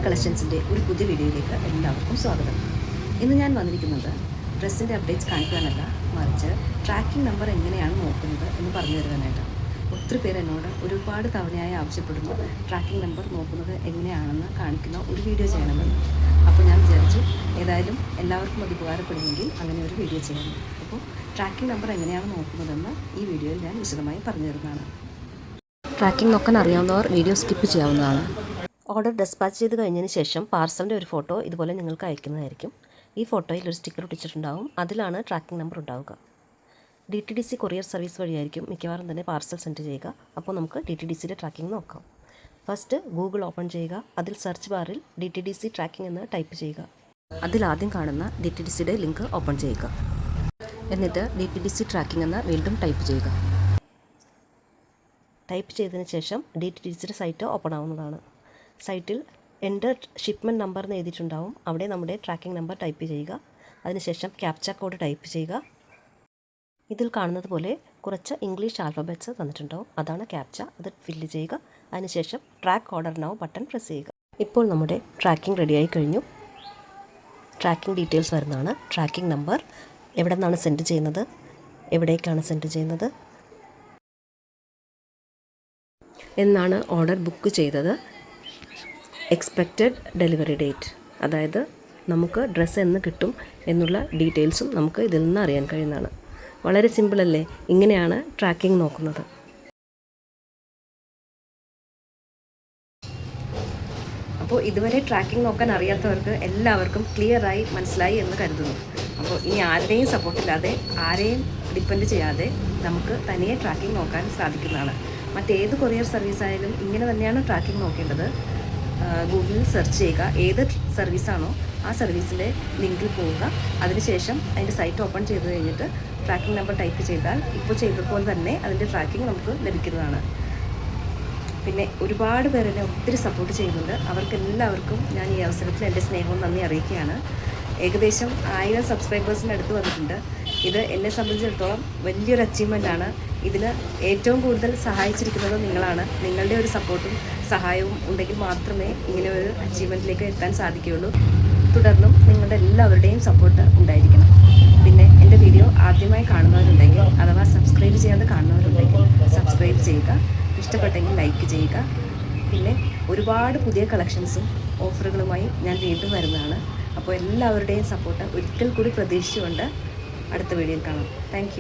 കളക്ഷൻസിൻ്റെ ഒരു പുതിയ വീഡിയോയിലേക്ക് എല്ലാവർക്കും സ്വാഗതം. ഇന്ന് ഞാൻ വന്നിരിക്കുന്നത് ഡ്രസ്സിൻ്റെ അപ്ഡേറ്റ്സ് കാണിക്കാനല്ല, മറിച്ച് ട്രാക്കിംഗ് നമ്പർ എങ്ങനെയാണ് നോക്കുന്നത് എന്ന് പറഞ്ഞു തരുവാനായിട്ടാണ്. ഒത്തിരി പേര് എന്നോട് ഒരുപാട് തവണയായി ആവശ്യപ്പെടുന്നു ട്രാക്കിംഗ് നമ്പർ നോക്കുന്നത് എങ്ങനെയാണെന്ന് കാണിക്കുന്ന ഒരു വീഡിയോ ചെയ്യണമെന്ന്. അപ്പോൾ ഞാൻ വിചാരിച്ചു ഏതായാലും എല്ലാവർക്കും അത് ഉപകാരപ്പെടുമെങ്കിൽ അങ്ങനെ ഒരു വീഡിയോ ചെയ്യണം. അപ്പോൾ ട്രാക്കിംഗ് നമ്പർ എങ്ങനെയാണ് നോക്കുന്നതെന്ന് ഈ വീഡിയോയിൽ ഞാൻ വിശദമായി പറഞ്ഞു തരുന്നതാണ്. ട്രാക്കിംഗ് നോക്കാൻ അറിയാവുന്നവർ വീഡിയോ സ്കിപ്പ് ചെയ്യാവുന്നതാണ്. ഓർഡർ ഡെസ്പാച്ച് ചെയ്ത് കഴിഞ്ഞതിന് ശേഷം പാർസലിൻ്റെ ഒരു ഫോട്ടോ ഇതുപോലെ നിങ്ങൾക്ക് അയക്കുന്നതായിരിക്കും. ഈ ഫോട്ടോയിൽ ഒരു സ്റ്റിക്കർ ഒട്ടിച്ചിട്ടുണ്ടാവും, അതിലാണ് ട്രാക്കിംഗ് നമ്പർ ഉണ്ടാവുക. DTDC കൊറിയർ സർവീസ് വഴിയായിരിക്കും മിക്കവാറും തന്നെ പാർസൽ സെൻഡ് ചെയ്യുക. അപ്പോൾ നമുക്ക് DTDCയുടെ ട്രാക്കിംഗ് നോക്കാം. ഫസ്റ്റ് ഗൂഗിൾ ഓപ്പൺ ചെയ്യുക. അതിൽ സെർച്ച് ബാറിൽ DTDC ട്രാക്കിംഗ് എന്ന് ടൈപ്പ് ചെയ്യുക. അതിലാദ്യം കാണുന്ന DTDCയുടെ ലിങ്ക് ഓപ്പൺ ചെയ്യുക. എന്നിട്ട് DTDC ട്രാക്കിംഗ് എന്ന് വീണ്ടും ടൈപ്പ് ചെയ്യുക. ടൈപ്പ് ചെയ്തതിന് ശേഷം DTDCയുടെ സൈറ്റ് ഓപ്പൺ ആവുന്നതാണ്. സൈറ്റിൽ എൻ്റർ ഷിപ്മെൻറ്റ് നമ്പർ എന്ന് എഴുതിയിട്ടുണ്ടാവും. അവിടെ നമ്മുടെ ട്രാക്കിംഗ് നമ്പർ ടൈപ്പ് ചെയ്യുക. അതിനുശേഷം ക്യാപ്ച കോഡ് ടൈപ്പ് ചെയ്യുക. ഇതിൽ കാണുന്നത് പോലെ കുറച്ച് ഇംഗ്ലീഷ് ആൽഫബറ്റ്സ് തന്നിട്ടുണ്ടാവും, അതാണ് ക്യാപ്ച. അത് ഫില്ല് ചെയ്യുക. അതിനുശേഷം track order now button press ചെയ്യുക. ഇപ്പോൾ നമ്മുടെ ട്രാക്കിംഗ് റെഡിയായി കഴിഞ്ഞു. ട്രാക്കിംഗ് ഡീറ്റെയിൽസ് വരുന്നതാണ്. ട്രാക്കിംഗ് നമ്പർ, എവിടെ നിന്നാണ് സെൻഡ് ചെയ്യുന്നത്, എവിടേക്കാണ് സെൻഡ് ചെയ്യുന്നത്, എന്നാണ് ഓർഡർ ബുക്ക് ചെയ്തത്, എക്സ്പെക്റ്റഡ് ഡെലിവറി ഡേറ്റ്, അതായത് നമുക്ക് ഡ്രസ്സ് എന്ന് കിട്ടും എന്നുള്ള ഡീറ്റെയിൽസും നമുക്ക് ഇതിൽ നിന്ന് അറിയാൻ കഴിയുന്നതാണ്. വളരെ സിമ്പിളല്ലേ? ഇങ്ങനെയാണ് ട്രാക്കിംഗ് നോക്കുന്നത്. അപ്പോൾ ഇതുവരെ ട്രാക്കിംഗ് നോക്കാൻ അറിയാത്തവർക്ക് എല്ലാവർക്കും ക്ലിയറായി മനസ്സിലായി എന്ന് കരുതുന്നു. അപ്പോൾ ഇനി ആരുടെയും സപ്പോർട്ടില്ലാതെ, ആരെയും ഡിപ്പെൻഡ് ചെയ്യാതെ നമുക്ക് തനിയെ ട്രാക്കിംഗ് നോക്കാൻ സാധിക്കുന്നതാണ്. മറ്റേത് കൊറിയർ സർവീസ് ആയാലും ഇങ്ങനെ തന്നെയാണ് ട്രാക്കിംഗ് നോക്കേണ്ടത്. ഗൂഗിളിൽ സെർച്ച് ചെയ്യുക, ഏത് സർവീസാണോ ആ സർവീസിൻ്റെ ലിങ്കിൽ പോവുക. അതിനുശേഷം അതിൻ്റെ സൈറ്റ് ഓപ്പൺ ചെയ്ത് കഴിഞ്ഞിട്ട് ട്രാക്കിംഗ് നമ്പർ ടൈപ്പ് ചെയ്താൽ ഇപ്പോൾ ചെയ്തതുപോലെ തന്നെ അതിൻ്റെ ട്രാക്കിംഗ് നമുക്ക് ലഭിക്കുന്നതാണ്. പിന്നെ ഒരുപാട് പേർ എന്നെ ഒത്തിരി സപ്പോർട്ട് ചെയ്യുന്നുണ്ട്. അവർക്കെല്ലാവർക്കും ഞാൻ ഈ അവസരത്തിൽ എൻ്റെ സ്നേഹവും നന്ദി അറിയിക്കുകയാണ്. ഏകദേശം 1000 സബ്സ്ക്രൈബേഴ്സിൻ്റെ അടുത്ത് വന്നിട്ടുണ്ട്. ഇത് എന്നെ സംബന്ധിച്ചിടത്തോളം വലിയൊരു അച്ചീവ്മെൻ്റാണ്. ഇതിന് ഏറ്റവും കൂടുതൽ സഹായിച്ചിരിക്കുന്നത് നിങ്ങളാണ്. നിങ്ങളുടെ ഒരു സപ്പോർട്ടും സഹായവും ഉണ്ടെങ്കിൽ മാത്രമേ ഇങ്ങനെ ഒരു അച്ചീവ്മെൻറ്റിലേക്ക് എത്താൻ സാധിക്കുകയുള്ളൂ. തുടർന്നും നിങ്ങളുടെ എല്ലാവരുടെയും സപ്പോർട്ട് ഉണ്ടായിരിക്കണം. പിന്നെ എൻ്റെ വീഡിയോ ആദ്യമായി കാണുന്നവരുണ്ടെങ്കിൽ, അഥവാ സബ്സ്ക്രൈബ് ചെയ്യാതെ കാണുന്നവരുണ്ടെങ്കിൽ സബ്സ്ക്രൈബ് ചെയ്യുക. ഇഷ്ടപ്പെട്ടെങ്കിൽ ലൈക്ക് ചെയ്യുക. പിന്നെ ഒരുപാട് പുതിയ കളക്ഷൻസും ഓഫറുകളുമായി ഞാൻ വീണ്ടും വരുന്നതാണ്. അപ്പോൾ എല്ലാവരുടെയും സപ്പോർട്ട് ഒരിക്കൽ കൂടി പ്രതീക്ഷിച്ചുകൊണ്ട് അടുത്ത വീഡിയോയിൽ കാണാം. താങ്ക്